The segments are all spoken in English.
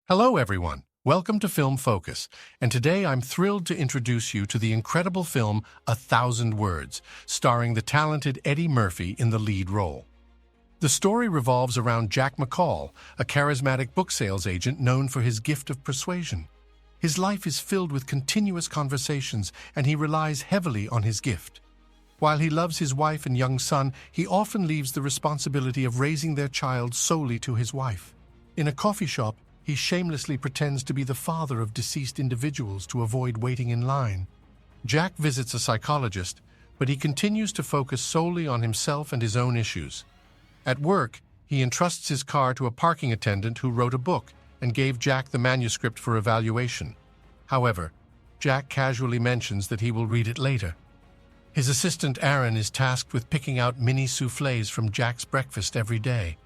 Hello, everyone. Welcome to Film Focus, and today I'm thrilled to introduce you to the incredible film 1,000 Words, starring the talented Eddie Murphy in the lead role. The story revolves around Jack McCall, a charismatic book sales agent known for his gift of persuasion. His life is filled with continuous conversations, and he relies heavily on his gift. While he loves his wife and young son, he often leaves the responsibility of raising their child solely to his wife. In a coffee shop, he shamelessly pretends to be the father of deceased individuals to avoid waiting in line. Jack visits a psychologist, but he continues to focus solely on himself and his own issues. At work, he entrusts his car to a parking attendant who wrote a book and gave Jack the manuscript for evaluation. However, Jack casually mentions that he will read it later. His assistant Aaron is tasked with picking out mini soufflés from Jack's breakfast every day.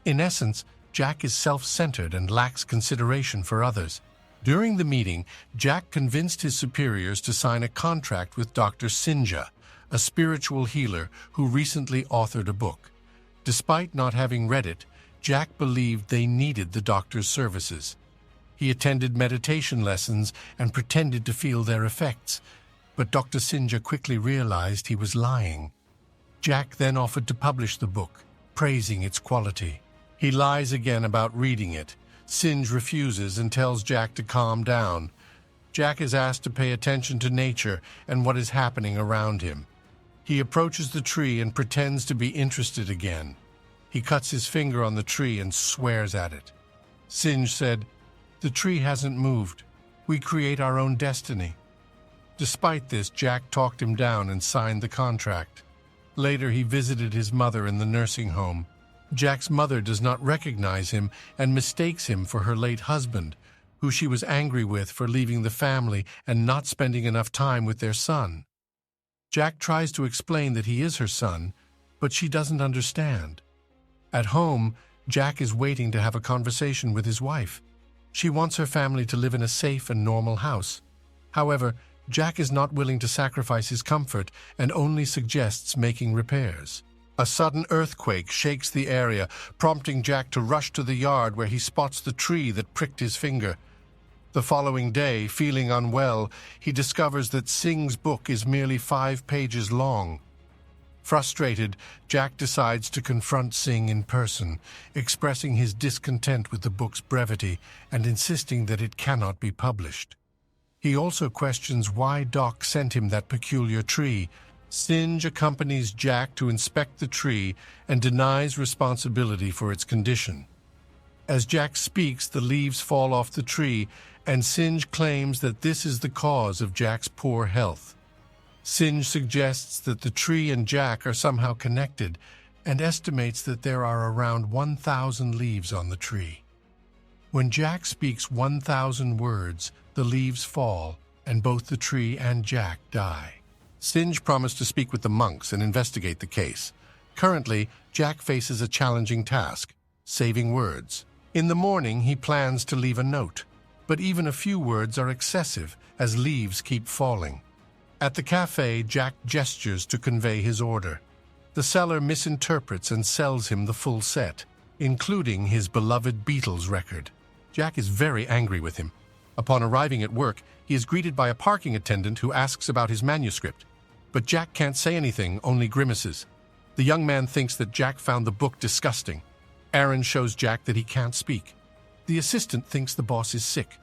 In essence, Jack is self-centered and lacks consideration for others. During the meeting, Jack convinced his superiors to sign a contract with Dr. Sinja, a spiritual healer who recently authored a book. Despite not having read it, Jack believed they needed the doctor's services. He attended meditation lessons and pretended to feel their effects, but Dr. Sinja quickly realized he was lying. Jack then offered to publish the book, praising its quality. He lies again about reading it. Sinj refuses and tells Jack to calm down. Jack is asked to pay attention to nature and what is happening around him. He approaches the tree and pretends to be interested again. He cuts his finger on the tree and swears at it. Sinj said, "The tree hasn't moved. We create our own destiny." Despite this, Jack talked him down and signed the contract. Later, he visited his mother in the nursing home. Jack's mother does not recognize him and mistakes him for her late husband, who she was angry with for leaving the family and not spending enough time with their son. Jack tries to explain that he is her son, but she doesn't understand. At home, Jack is waiting to have a conversation with his wife. She wants her family to live in a safe and normal house. However, Jack is not willing to sacrifice his comfort and only suggests making repairs. A sudden earthquake shakes the area, prompting Jack to rush to the yard where he spots the tree that pricked his finger. The following day, feeling unwell, he discovers that Singh's book is merely 5 pages long. Frustrated, Jack decides to confront Singh in person, expressing his discontent with the book's brevity and insisting that it cannot be published. He also questions why Doc sent him that peculiar tree. Sinj accompanies Jack to inspect the tree and denies responsibility for its condition. As Jack speaks, the leaves fall off the tree, and Sinj claims that this is the cause of Jack's poor health. Sinj suggests that the tree and Jack are somehow connected and estimates that there are around 1,000 leaves on the tree. When Jack speaks 1,000 words, the leaves fall, and both the tree and Jack die. Sinj promised to speak with the monks and investigate the case. Currently, Jack faces a challenging task, saving words. In the morning, he plans to leave a note, but even a few words are excessive as leaves keep falling. At the cafe, Jack gestures to convey his order. The seller misinterprets and sells him the full set, including his beloved Beatles record. Jack is very angry with him. Upon arriving at work, he is greeted by a parking attendant who asks about his manuscript. But Jack can't say anything, only grimaces. The young man thinks that Jack found the book disgusting. Aaron shows Jack that he can't speak. The assistant thinks the boss is sick.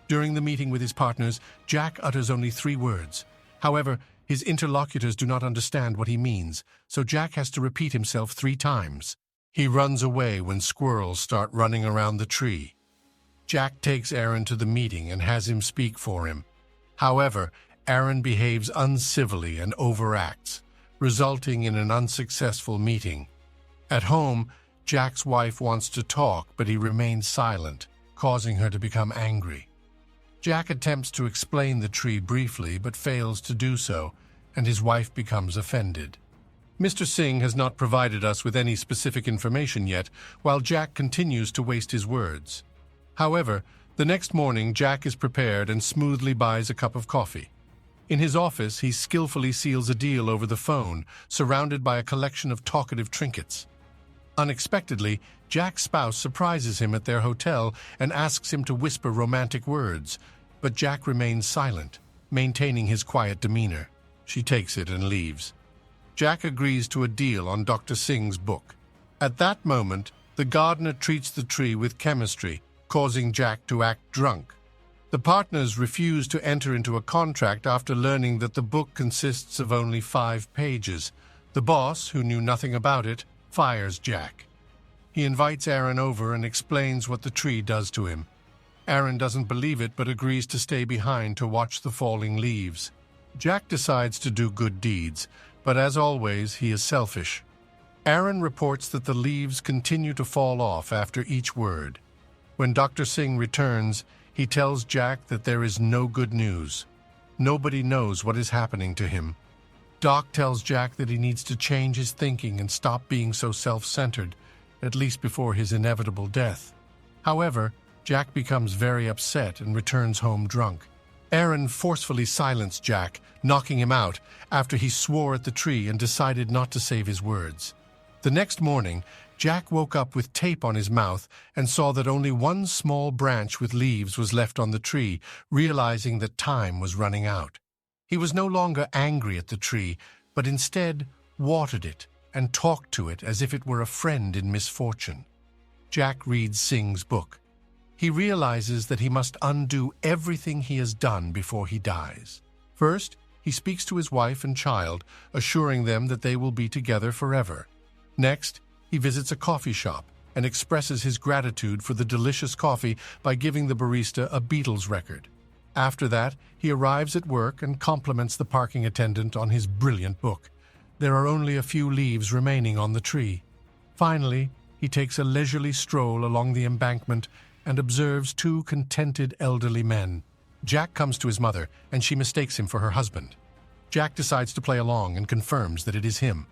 During the meeting with his partners, Jack utters only 3 words. However, his interlocutors do not understand what he means, so Jack has to repeat himself 3 times. He runs away when squirrels start running around the tree. Jack takes Aaron to the meeting and has him speak for him. However, Aaron behaves uncivilly and overacts, resulting in an unsuccessful meeting. At home, Jack's wife wants to talk, but he remains silent, causing her to become angry. Jack attempts to explain the tree briefly, but fails to do so, and his wife becomes offended. Mr. Singh has not provided us with any specific information yet, while Jack continues to waste his words. However, the next morning, Jack is prepared and smoothly buys a cup of coffee. In his office, he skillfully seals a deal over the phone, surrounded by a collection of talkative trinkets. Unexpectedly, Jack's spouse surprises him at their hotel and asks him to whisper romantic words, but Jack remains silent, maintaining his quiet demeanor. She takes it and leaves. Jack agrees to a deal on Dr. Singh's book. At that moment, the gardener treats the tree with chemistry, causing Jack to act drunk. The partners refuse to enter into a contract after learning that the book consists of only 5 pages. The boss, who knew nothing about it, fires Jack. He invites Aaron over and explains what the tree does to him. Aaron doesn't believe it but agrees to stay behind to watch the falling leaves. Jack decides to do good deeds, but as always, he is selfish. Aaron reports that the leaves continue to fall off after each word. When Dr. Singh returns, he tells Jack that there is no good news. Nobody knows what is happening to him. Doc tells Jack that he needs to change his thinking and stop being so self-centered, at least before his inevitable death. However, Jack becomes very upset and returns home drunk. Aaron forcefully silenced Jack, knocking him out after he swore at the tree and decided not to save his words. The next morning, Jack woke up with tape on his mouth and saw that only one small branch with leaves was left on the tree, realizing that time was running out. He was no longer angry at the tree, but instead watered it and talked to it as if it were a friend in misfortune. Jack reads Singh's book. He realizes that he must undo everything he has done before he dies. First, he speaks to his wife and child, assuring them that they will be together forever. Next, he visits a coffee shop and expresses his gratitude for the delicious coffee by giving the barista a Beatles record. After that, he arrives at work and compliments the parking attendant on his brilliant book. There are only a few leaves remaining on the tree. Finally, he takes a leisurely stroll along the embankment and observes 2 contented elderly men. Jack comes to his mother, and she mistakes him for her husband. Jack decides to play along and confirms that it is him.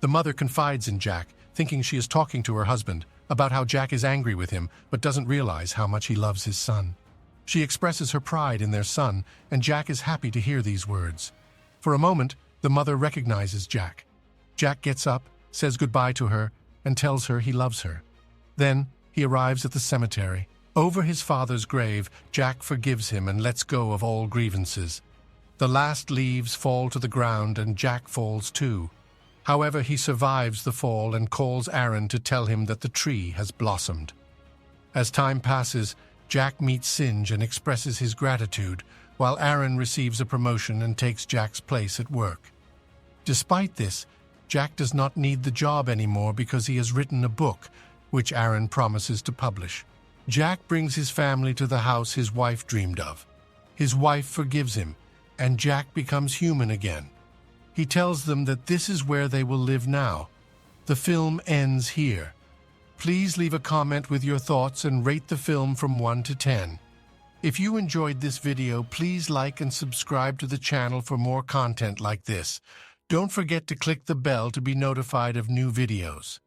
The mother confides in Jack, thinking she is talking to her husband, about how Jack is angry with him but doesn't realize how much he loves his son. She expresses her pride in their son, and Jack is happy to hear these words. For a moment, the mother recognizes Jack. Jack gets up, says goodbye to her, and tells her he loves her. Then, he arrives at the cemetery. Over his father's grave, Jack forgives him and lets go of all grievances. The last leaves fall to the ground and Jack falls too. However, he survives the fall and calls Aaron to tell him that the tree has blossomed. As time passes, Jack meets Singe and expresses his gratitude, while Aaron receives a promotion and takes Jack's place at work. Despite this, Jack does not need the job anymore because he has written a book, which Aaron promises to publish. Jack brings his family to the house his wife dreamed of. His wife forgives him, and Jack becomes human again. He tells them that this is where they will live now. The film ends here. Please leave a comment with your thoughts and rate the film from 1 to 10. If you enjoyed this video, please like and subscribe to the channel for more content like this. Don't forget to click the bell to be notified of new videos.